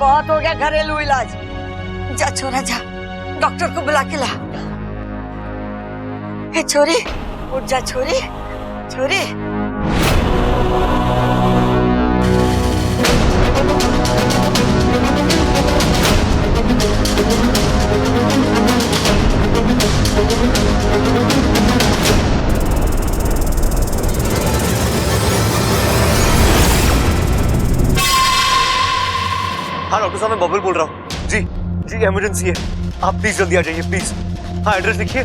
बहुत हो गया घरेलू इलाज। जा छोरा जा, डॉक्टर को बुला के ला। ए छोरी, उठ जा छोरी, छोरी। हाँ डॉक्टर साहब, मैं बबल बोल रहा हूँ। जी जी, इमरजेंसी है, आप प्लीज जल्दी आ जाइए प्लीज। हाँ, एड्रेस लिखिए।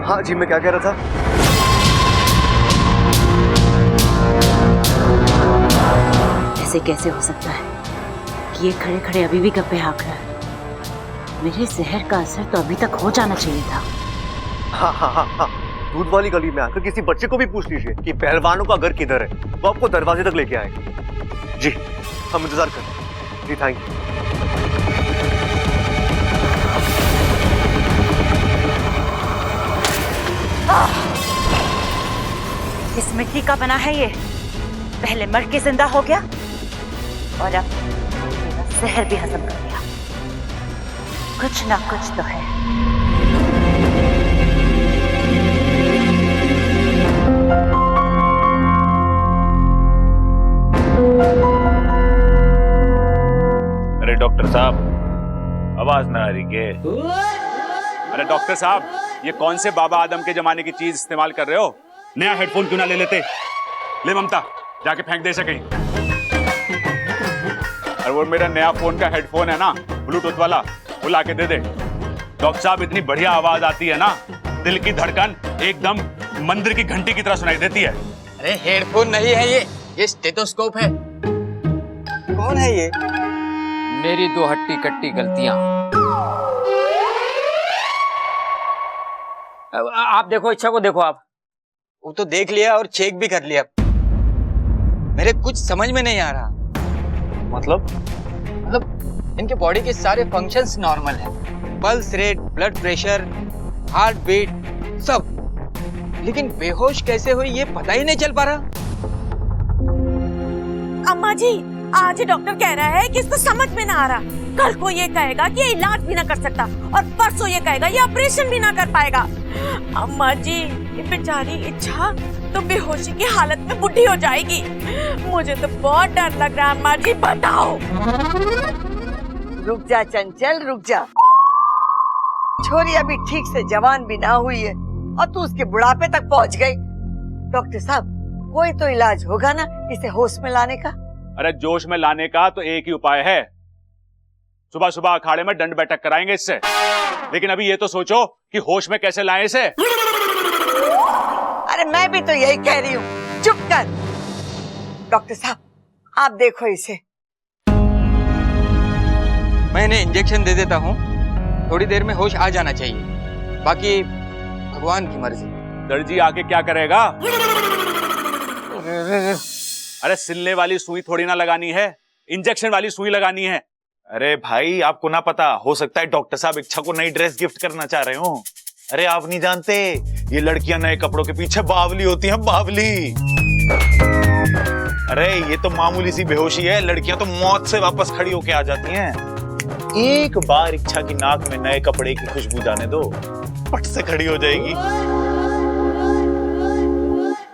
हाँ जी, मैं क्या कह रहा था? ऐसे कैसे हो सकता है कि ये खड़े खड़े अभी भी गप्पे हाँक रहा है? मेरे जहर का असर तो अभी तक हो जाना चाहिए था। हाँ हाँ हाँ हाँ, दूध वाली गली में आकर किसी बच्चे को भी पूछ लीजिए कि पहलवानों का घर किधर है, वो आपको दरवाजे तक लेके आएगा। जी, हम इंतजार करें। जी थैंक यू। इस मिट्टी का बना है ये, पहले मर के जिंदा हो गया और अब मेरा जहर भी हजम कर लिया। कुछ ना कुछ तो है। अरे डॉक्टर साहब, आवाज ना आ रही के? अरे डॉक्टर साहब, ये कौन से बाबा आदम के जमाने की चीज इस्तेमाल कर रहे हो? नया हेडफोन क्यों ना ले लेते? ले ममता, जाके फेंक दे सके। और वो मेरा नया फोन का हेडफोन है ना, ब्लूटूथ वाला, वो लाके दे दे। डॉक्टर साहब, इतनी बढ़िया आवाज आती है ना, दिल की धड़कन एकदम मंदिर की घंटी की तरह सुनाई देती है। अरे हेडफोन नहीं है ये स्टेथोस्कोप है। कौन है ये? मेरी दो हट्टी कट्टी गलतियां। आप देखो, इच्छा को देखो आप। वो तो देख लिया और चेक भी कर लिया। मेरे कुछ समझ में नहीं आ रहा। मतलब इनके बॉडी के सारे फंक्शंस नॉर्मल हैं, pulse rate, blood pressure, heartbeat, सब, लेकिन बेहोश कैसे हुई ये पता ही नहीं चल पा रहा। अम्मा जी, आज डॉक्टर कह रहा है कि इसको समझ में ना आ रहा। कल को ये कहेगा कि ये इलाज भी ना कर सकता और परसों ये कहेगा ये ऑपरेशन भी ना कर पाएगा। अम्मा जी, ये बेचारी इच्छा तो बेहोशी की हालत में बुढ़ी हो जाएगी। मुझे तो बहुत डर लग रहा है। अम्मा जी बताओ। रुक जा चंचल, रुक जा। छोरी अभी ठीक से जवान भी ना हुई है और तू उसके बुढ़ापे तक पहुंच गई। डॉक्टर साहब, कोई तो इलाज होगा ना इसे होश में लाने का? अरे जोश में लाने का तो एक ही उपाय है, सुबह सुबह अखाड़े में दंड बैठक कराएंगे इससे। लेकिन अभी ये तो सोचो कि होश में कैसे लाएं इसे। अरे मैं भी तो यही कह रही हूँ, चुप कर। डॉक्टर साहब, आप देखो इसे। मैं इन्हें इंजेक्शन दे देता हूँ, थोड़ी देर में होश आ जाना चाहिए, बाकी भगवान की मर्जी। दर्जी आके क्या करेगा? अरे सिलने वाली सुई थोड़ी ना लगानी है, इंजेक्शन वाली सुई लगानी है। अरे भाई, आपको ना पता हो सकता है डॉक्टर साहब इच्छा को नई ड्रेस गिफ्ट करना चाह रहे हो। अरे आप नहीं जानते, ये लड़कियां नए कपड़ों के पीछे बावली होती हैं, बावली। अरे ये तो मामूली सी बेहोशी है, लड़कियां तो मौत से वापस खड़ी होके आ जाती हैं। एक बार इच्छा की नाक में नए कपड़े की खुशबू जाने दो, पट से खड़ी हो जाएगी।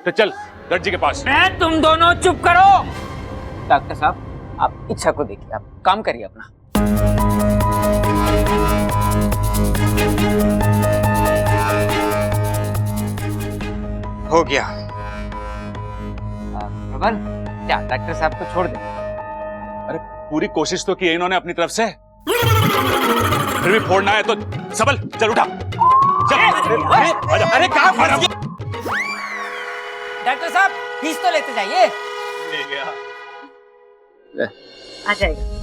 तो चल दर्जी के पास। तुम दोनों चुप करो। डॉक्टर साहब, आप इच्छा को देखिए, आप काम करिए अपना। हो गया। प्रबल, क्या डॉक्टर साहब को छोड़ दे? अरे पूरी कोशिश तो की है इन्होंने अपनी तरफ से, फिर भी फोड़ना है तो सबल चल उठा, चल। अरे कहाँ फंस गया? डॉक्टर साहब, फीस तो लेते जाइए। आ जाएगा।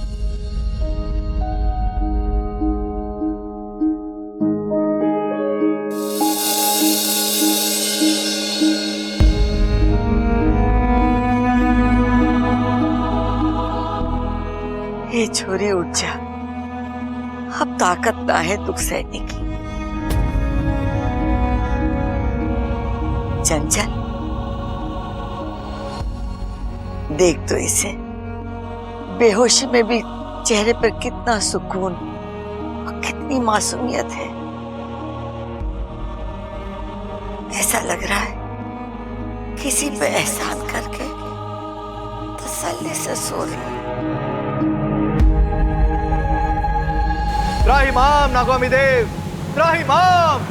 ये छोरी उठ जा, अब ताकत ना है दुख सहने की। चंचल, देख तो इसे, बेहोशी में भी चेहरे पर कितना सुकून और कितनी मासूमियत है। ऐसा लग रहा है किसी पे एहसान करके तसल्ली से सो रही है। त्राहिमाम नागोमी देव, त्राहिमाम।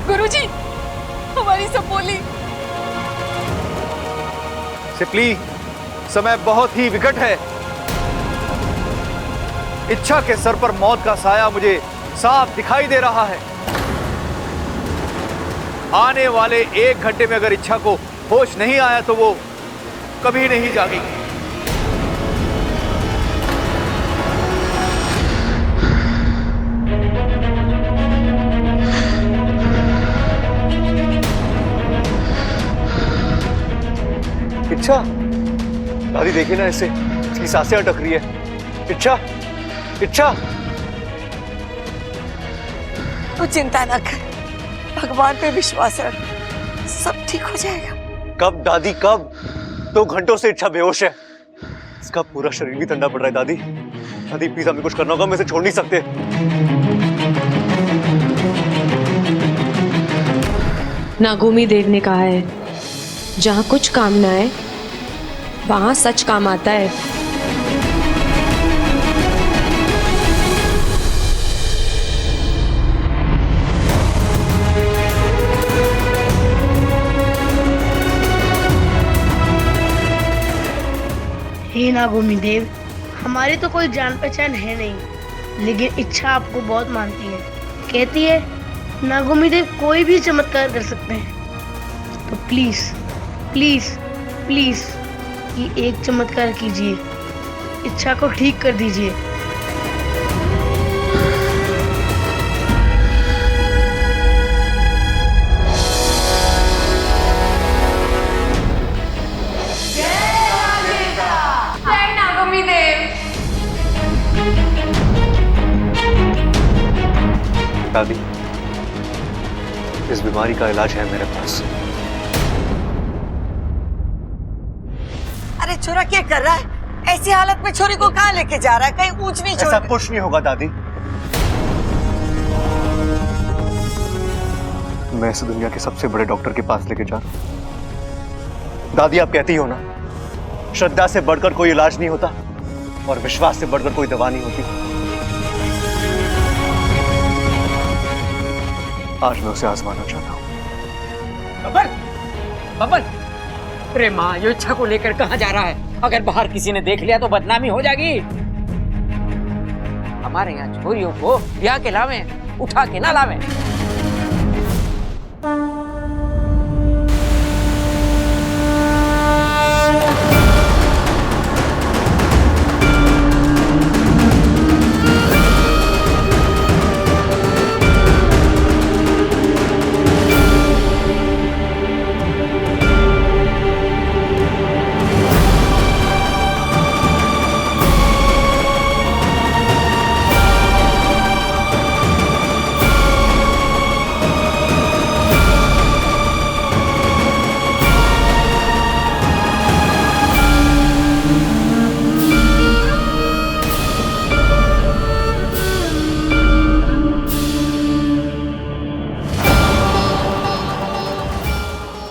गुरुजी, हमारी सब बोली। सिपली, समय बहुत ही विकट है। इच्छा के सर पर मौत का साया मुझे साफ दिखाई दे रहा है। आने वाले 1 घंटे में अगर इच्छा को होश नहीं आया तो वो कभी नहीं जागेगी। इच्छा, दादी देखिए ना, इसे इसकी सांसें अटक रही है। इच्छा, इच्छा। तू चिंता ना कर, भगवान पे विश्वास रख, सब ठीक हो जाएगा। कब दादी, कब? 2 घंटों से इच्छा बेहोश है। इसका पूरा शरीर भी ठंडा पड़ रहा है। दादी, दादी प्लीज हमें कुछ करना होगा, हम इसे छोड़ नहीं सकते। नागोमी देव ने कहा है, जहाँ कुछ कामना है वहाँ सच काम आता है। हे नागोमी देव, हमारी तो कोई जान पहचान है नहीं, लेकिन इच्छा आपको बहुत मानती है। कहती है नागोमी देव कोई भी चमत्कार कर सकते हैं। तो प्लीज प्लीज प्लीज ये एक चमत्कार कीजिए, इच्छा को ठीक कर दीजिए। जय नागोमी देव। दादी, इस बीमारी का इलाज है मेरे पास। अरे छोरा क्या कर रहा है? ऐसी हालत में छोरी को कहाँ लेके जा रहा है? कहीं ऊंच नीच ऐसा कुछ नहीं होगा दादी। मैं इस दुनिया के सबसे बड़े डॉक्टर के पास लेके जा रहा हूं। दादी, आप कहती हो ना, श्रद्धा से बढ़कर कोई इलाज नहीं होता और विश्वास से बढ़कर कोई दवा नहीं होती। आज मैं उसे आजमाना चाहता हूं। बबन, बबन, अरे माँ, ये इच्छा को लेकर कहाँ जा रहा है? अगर बाहर किसी ने देख लिया तो बदनामी हो जाएगी। हमारे यहाँ छोरियों को ब्याह के लावे, उठा के ना लावे।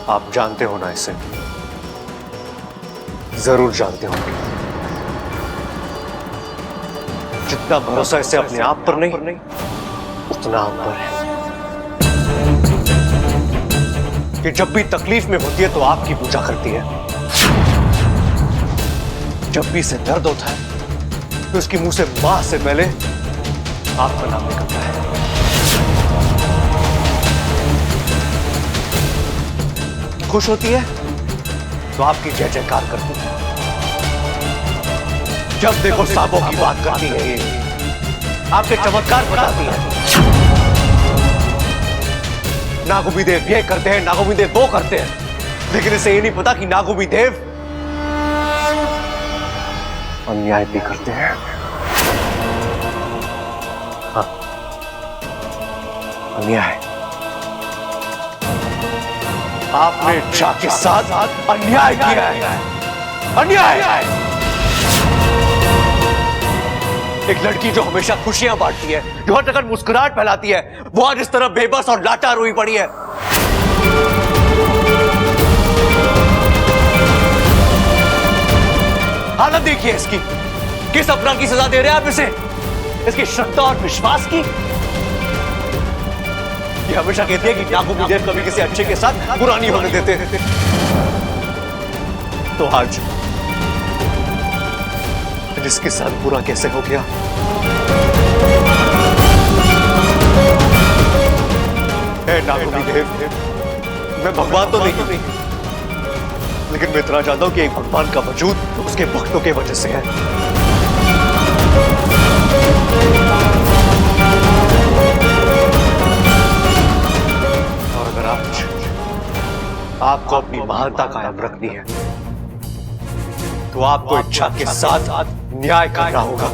आप जानते हो ना इसे, जरूर जानते हो। जितना भरोसा इसे अपने आप पर नहीं, उतना हम पर है। कि जब भी तकलीफ में होती है तो आपकी पूजा करती है, जब भी इसे दर्द होता है तो उसकी मुंह से मां से पहले आपका नाम निकलता है। खुश होती है तो आपकी जय जयकार करती है। जब देखो सांपों की बात करती है, आपके चमत्कार बताती है। नागोमी देव ये करते हैं, नागोमी देव वो करते हैं, लेकिन इसे ये नहीं पता कि नागोमी देव अन्याय भी करते हैं। हाँ, अन्याय। आपने इच्छा के साथ अन्याय किया है। अन्याय। एक लड़की जो हमेशा खुशियां बांटती है, जो हर जगह मुस्कुराहट फैलाती है, वो आज इस तरह बेबस और लाचार हुई पड़ी है। हालत देखिए इसकी। किस अपराध की सजा दे रहे हैं आप इसे? इसकी श्रद्धा और विश्वास की। ये हमेशा कहती है कि नागोमी देव कभी किसी अच्छे के साथ बुरा नहीं होने देते। तो आज इसके साथ बुरा कैसे हो गया? हे नागोमी देव, मैं भगवान तो नहीं, लेकिन मैं इतना जानता हूं कि एक भगवान का वजूद उसके भक्तों के वजह से है। और अगर आज आपको अपनी महानता कायम रखनी है तो आपको इच्छा के साथ न्याय करना होगा।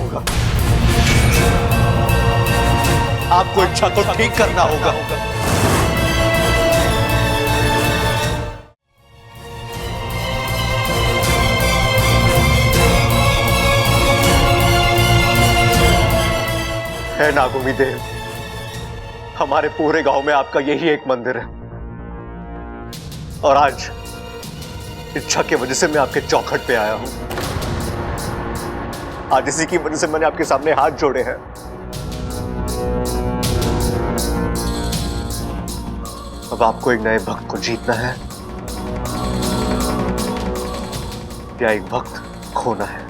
आपको इच्छा को ठीक करना होगा। है नागोमी देव, हमारे पूरे गांव में आपका यही एक मंदिर है और आज इच्छा की वजह से मैं आपके चौखट पे आया हूं। आज इसी की वजह से मैंने आपके सामने हाथ जोड़े हैं। अब आपको एक नए भक्त को जीतना है या एक भक्त खोना है।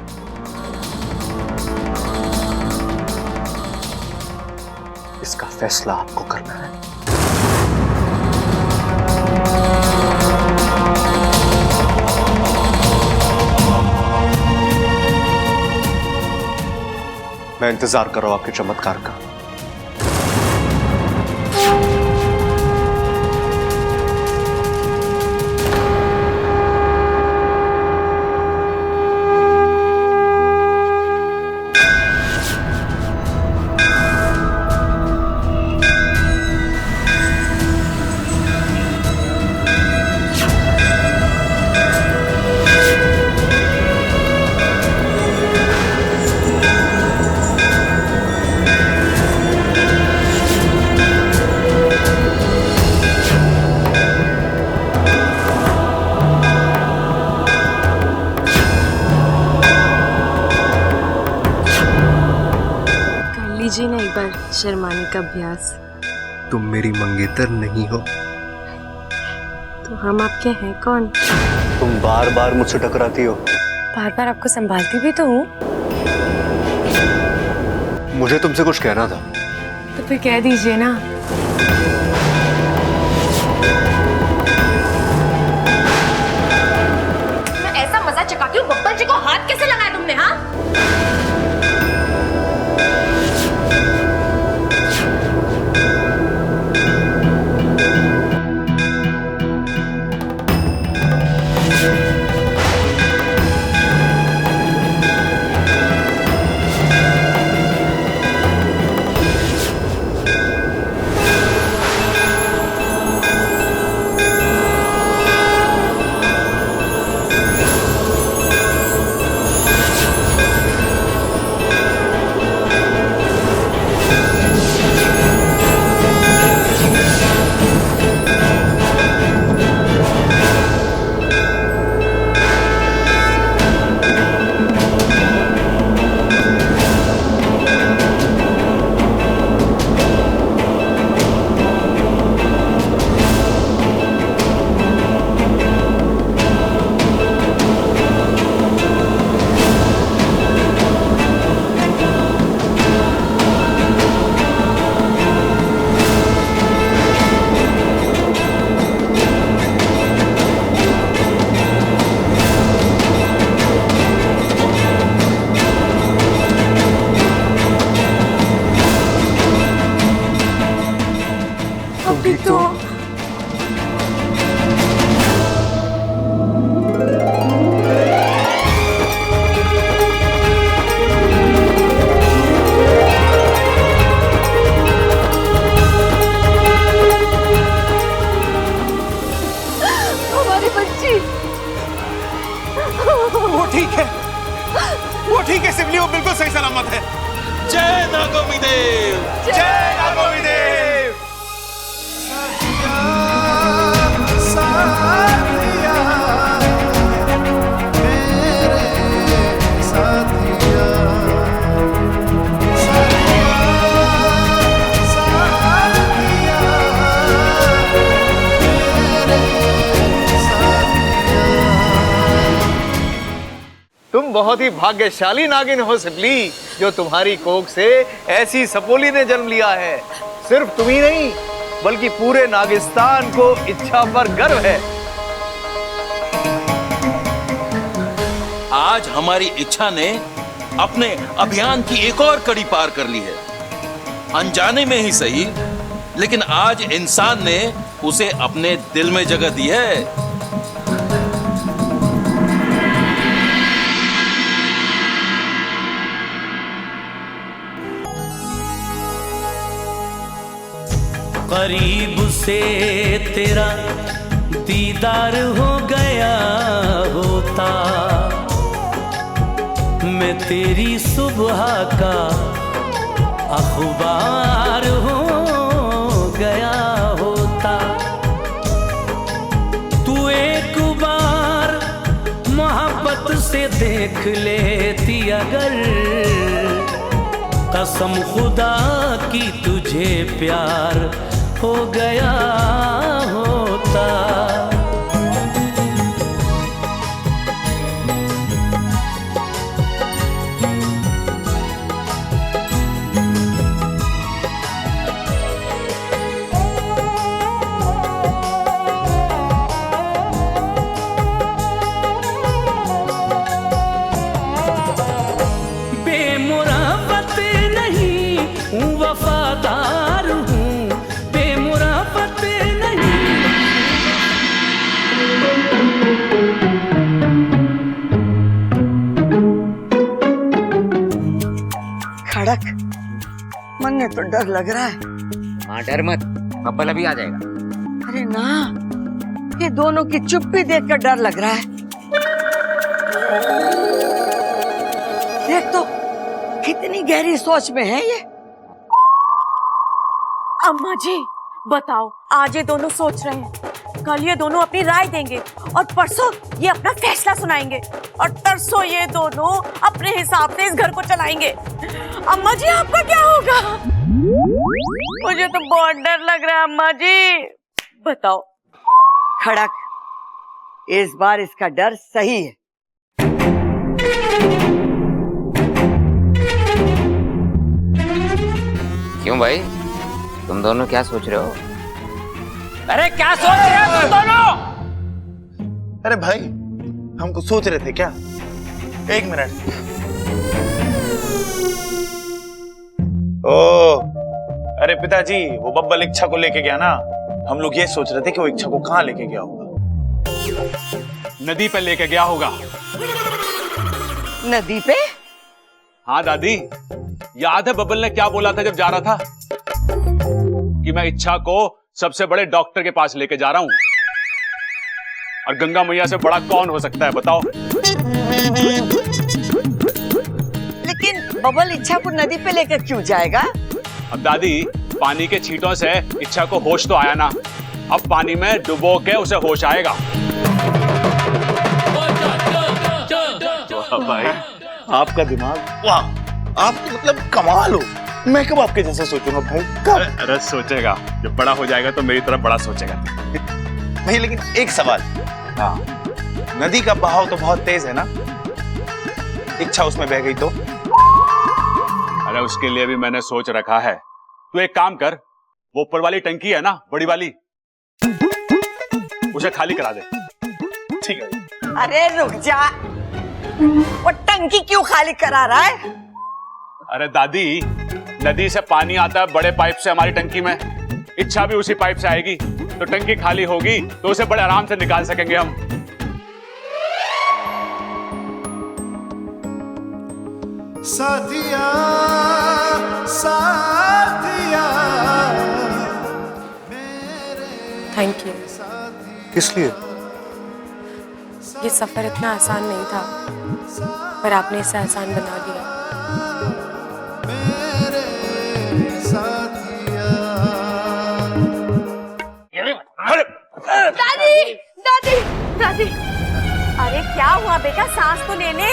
इसका फैसला आपको करना है। मैं इंतजार कर रहा हूं आपके चमत्कार का। लीजिए ना एक बार शर्माने का अभ्यास। तुम मेरी मंगेतर नहीं हो तो हम आपके हैं कौन? तुम बार बार मुझसे टकराती हो। बार बार आपको संभालती भी तो हूँ। मुझे तुमसे कुछ कहना था। तो फिर कह दीजिए ना। मैं ऐसा मजा चकाती हूँ, बब्बर जी को हाथ कैसे लगाया तुमने? हाँ, ठीक है सिबली, वो बिल्कुल सही सलामत है। जय नागोमी देव, जय नागोमी देव। तुम बहुत ही भाग्यशाली नागिन हो सिबली, जो तुम्हारी कोख से ऐसी सपोली ने जन्म लिया है। सिर्फ तुम ही नहीं, बल्कि पूरे नागिस्तान को इच्छा पर गर्व है। आज हमारी इच्छा ने अपने अभियान की एक और कड़ी पार कर ली है। अनजाने में ही सही, लेकिन आज इंसान ने उसे अपने दिल में जगह दी है। करीब से तेरा दीदार हो गया होता, मैं तेरी सुबह का अखबार हो गया होता। तू एक बार मोहब्बत से देख लेती अगर, कसम खुदा की तुझे प्यार हो गया होता। बेमुराफत नहीं हूँ, वफादार हूँ, बेमुराफत नहीं। खड़क, मन में तो डर लग रहा है। हाँ डर मत, बब्बल अभी आ जाएगा। अरे ना, ये दोनों की चुप्पी देखकर डर लग रहा है। देख तो कितनी गहरी सोच में है ये। अम्मा जी बताओ, आज ये दोनों सोच रहे हैं, कल ये दोनों अपनी राय देंगे और परसों ये अपना फैसला सुनाएंगे और तरसों ये दोनों अपने हिसाब से इस घर को चलाएंगे। अम्मा जी आपका क्या होगा? मुझे तो बहुत डर लग रहा है अम्मा जी। बताओ। खड़क, इस बार इसका डर सही है। क्यों भाई, तुम दोनों क्या सोच रहे हो? अरे क्या सोच रहे हो तुम दोनों? अरे भाई, हम कुछ सोच रहे थे क्या? एक मिनट। ओ, अरे पिताजी, वो बब्बल इच्छा को लेके गया ना, हम लोग ये सोच रहे थे कि वो इच्छा को कहाँ लेके गया होगा। नदी पे लेके गया होगा। नदी पे? हाँ दादी, याद है बब्बल ने क्या बोला था जब जा रहा था? कि मैं इच्छा को सबसे बड़े डॉक्टर के पास लेके जा रहा हूं। और गंगा मैया से बड़ा कौन हो सकता है बताओ? लेकिन बब्बल इच्छा को नदी पे लेकर क्यों जाएगा? अब दादी, पानी के छींटों से इच्छा को होश तो आया ना, अब पानी में डुबो के उसे होश आएगा। भाई, आपका दिमाग, वाह, आप तो मतलब कमाल हो। मैं कब आपके जैसे सोचूंगा भाई, कब? अरे सोचेगा, जब बड़ा हो जाएगा तो मेरी तरफ बड़ा सोचेगा। भाई लेकिन एक सवाल, हाँ, नदी का बहाव तो बहुत तेज है ना, इच्छा उसमें बह गई तो? अरे उसके लिए भी मैंने सोच रखा है। तू एक काम कर, वो ऊपर वाली टंकी है ना, बड़ी वाली, उसे खाली करा दे। ठीक है। अरे रुक जा, वो टंकी क्यों खाली करा रहा है? अरे दादी, नदी से पानी आता है बड़े पाइप से हमारी टंकी में, इच्छा भी उसी पाइप से आएगी, तो टंकी खाली होगी तो उसे बड़े आराम से निकाल सकेंगे हम। साथिया साथिया। Thank you. किस लिए? ये सफर इतना आसान नहीं था। पर आपने इसे आसान बना दिया। दादी दादी दादी, अरे क्या हुआ बेटा, सांस तो लेने।